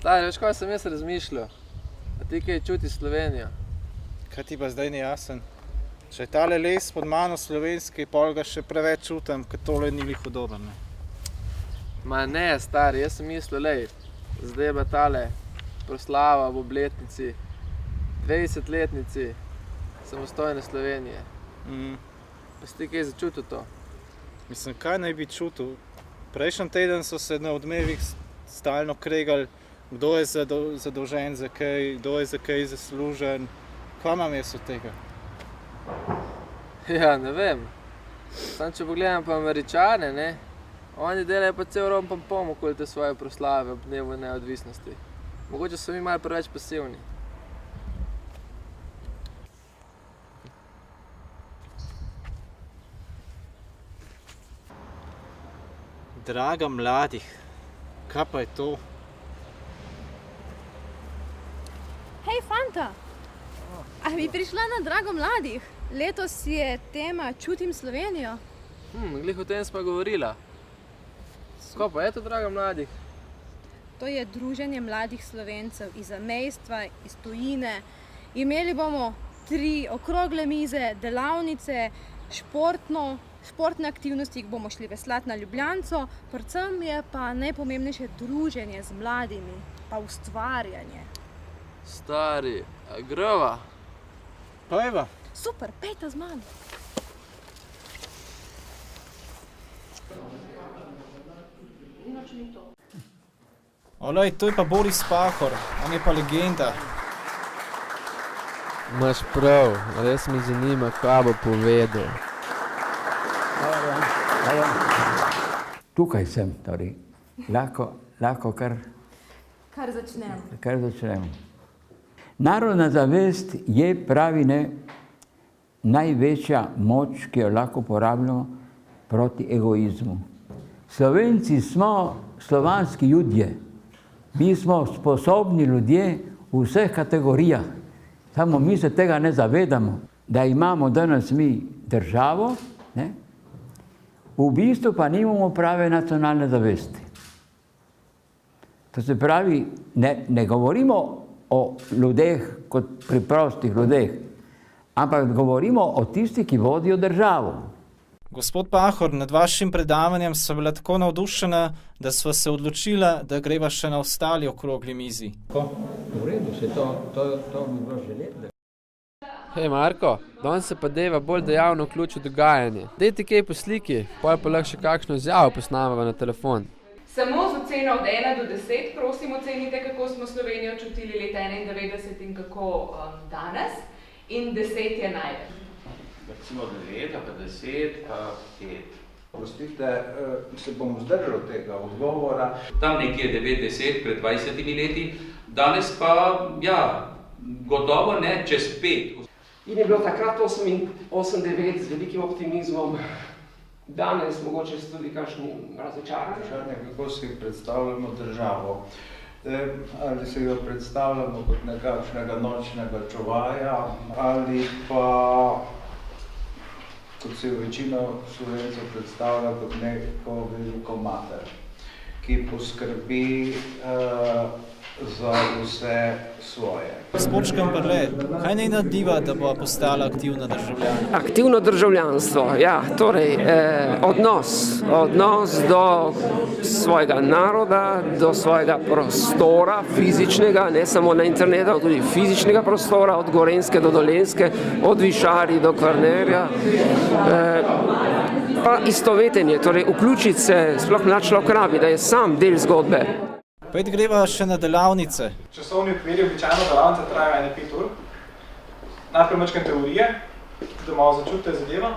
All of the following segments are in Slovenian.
Stari, veš, kaj sem jaz razmišljal? A ti kaj čutiš Slovenijo? Kaj ti pa zdaj ni jasen? Če je tale les pod mano slovenski, pol ga še preveč čutim, ker tole ni lih udoben, ne? Ma ne, stari, jaz sem mislil, lej, zdaj je tale proslava v obletnici, 20-letnici samostojne Slovenije. Pa si ti kaj začutil to? Mislim, kaj naj bi čutil? Prejšnji teden so se na odmevih stalno kregali, kdo je zadolžen za kaj, kdo je za kaj zaslužen. Kaj imam jaz od tega? Ja, ne vem. Sam če pogledam pa Američane, ne? Oni delajo pa cel rom-pom-pom okoli te svoje proslave ob dnevu neodvisnosti. Mogoče so mi malo preveč pasivni. Draga mladih, kaj pa je to? Hej, fanta! A bi prišla na Drago mladih? Letos je tema Čutim Slovenijo. Glih o tem sva govorila. Kaj pa je to Draga mladih? To je druženje mladih Slovencev iz zamejstva, iz tujine. Imeli bomo 3 okrogle mize, delavnice, športne aktivnosti, jih bomo šli veslati na Ljubljanco, predvsem je pa najpomembnejše druženje z mladimi, pa ustvarjanje. Stari, a greva? Pojva. Super, pejte z mano. Olej, to je pa Boris Pahor, on je pa legenda. Imaš prav, res me zanima, kaj bo povedal. Tukaj sem, torej, lahko Kar začnemo. začnemo. Narodna zavest je, pravi, največja moč, ki jo lahko uporabljamo proti egoizmu. Slovenci smo slovanski ljudje. Mi smo sposobni ljudje v vseh kategorijah. Samo mi se tega ne zavedamo, da imamo danes mi državo, ne? V bistvu pa nimamo prave nacionalne zavesti. To se pravi, ne govorimo o ljudeh kot preprostih ljudeh, ampak govorimo o tistih, ki vodijo državo. Gospod Pahor, nad vašim predavanjem so bila tako navdušena, da sva se odločila, da greva še na ostali okrogli mizi. V redu, to bi bilo želeti. Hej Marko, danes se pa deva bolj dejavno vključi v dogajanje. Dej ti kaj po sliki, pol pa lahko še kakšno izjavo posnameva na telefon. Samo z oceno od 1 do 10, prosim ocenite, kako smo Slovenijo čutili leta 91 in kako danes. In 10 je največ. Recimo 9, pa 10, pa 5. Prostite, se bom vzdržal tega odgovora. Tam nekje 9-10 pred 20 leti, danes pa, ja, gotovo ne, čez 5. In je bilo takrat 8-9 z velikim optimizmom, danes mogoče tudi kakšni razočarani. Kako si predstavljamo državo? Ali si jo predstavljamo kot nekakšnega nočnega čuvaja, ali pa, kot si večina Slovencev predstavlja, kot neko veliko mater, ki poskrbi za vse svoje. Spočkam pa le, kaj naj narediva, da bo postala aktivna državljana? Aktivno državljanstvo, ja, torej odnos do svojega naroda, do svojega prostora, fizičnega, ne samo na internetu, tudi fizičnega prostora, od Gorenjske do Dolenjske, od Višari do Kvarnerja. Pa istovetenje, torej vključiti se, sploh mlad človek rabi, da je sam del zgodbe. Pojdi greva še na delavnice. Časovni okviri običajno delavnice trajajo 5 ur. Najprej mačkam teorije, da malo začutite zadeva.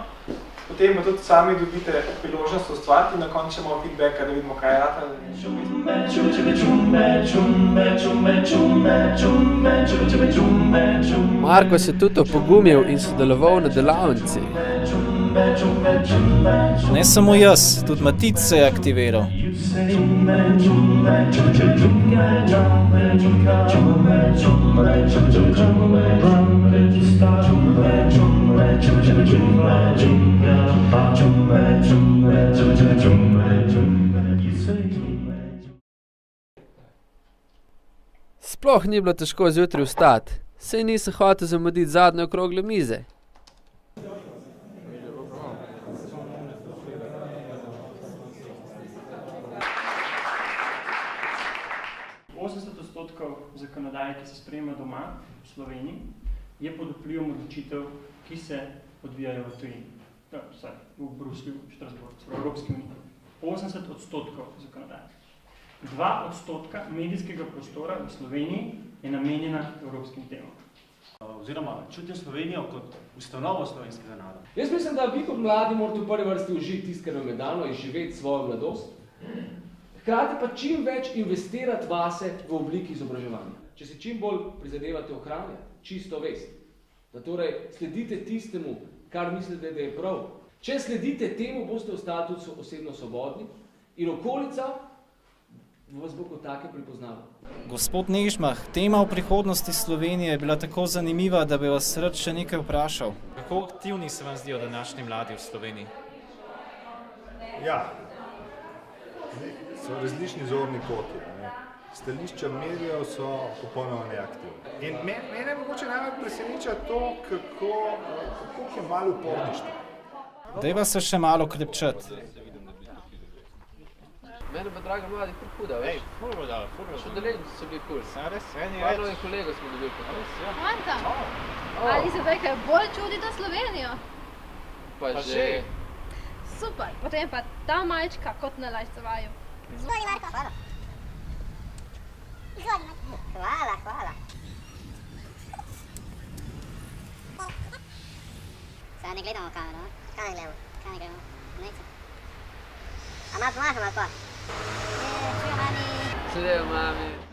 Potem pa tudi sami dobite priložnost ustvariti in na koncu imamo feedbacka, da vidimo, kaj je rata. Marko se je tudi opogumil in sodeloval na delavnici. Ne samo jaz, tudi Matic se je aktiviral. Sploh ni bilo težko zjutraj vstati, saj nisem hotel zamuditi zadnje okrogle mize. Zakonodaje, ki se sprejema doma v Sloveniji, je pod vplivom odločitev, ki se odvijajo v tujini. V Bruslju, Štrasburgu, v Evropski uniji. 80% zakonodaje. 2% medijskega prostora v Sloveniji je namenjena evropskim temam. Oziroma čutim Slovenijo kot ustanovo slovenskega naroda. Jaz mislim, da vi kot mladi morate v prvi vrsti užiti tisto, kar vam je dano, izživeti svojo mladost. Hkrati pa čim več investirati vase v obliki izobraževanja. Če se čim bolj prizadevate ohranjati čisto vest, da torej sledite tistemu, kar mislite, da je prav. Če sledite temu, boste ostali tudi osebno svobodni in okolica vas bo kot take prepoznala. Gospod Nežmah, tema o prihodnosti Slovenije je bila tako zanimiva, da bi vas rad še nekaj vprašal. Kako aktivni se vam zdijo današnji mladi v Sloveniji? Ja, so različni zorni koti. Stališča medijev so popolnoma neaktivni. In mene mogoče najbolj preseneča to, kako je malo uporništva. Dajva se še malo krepčati. Mene pa draga mladi huda, veš? Ful bo dala. Še delenci so bili kul. Par novih kolegov smo dobili. Fanta, ali se zdaj kaj bolj čudite Slovenijo? Pa že. Super, potem pa ta malčka kot na lajcevaju. Izvoli, Marko. Hvala. Izvoli, Marko. Hvala. Sada ne gledamo kamero, ne? Kaj ne gledamo? Neće. A malo pomažemo, ali pa? Čujo, mami. Čujo, mami.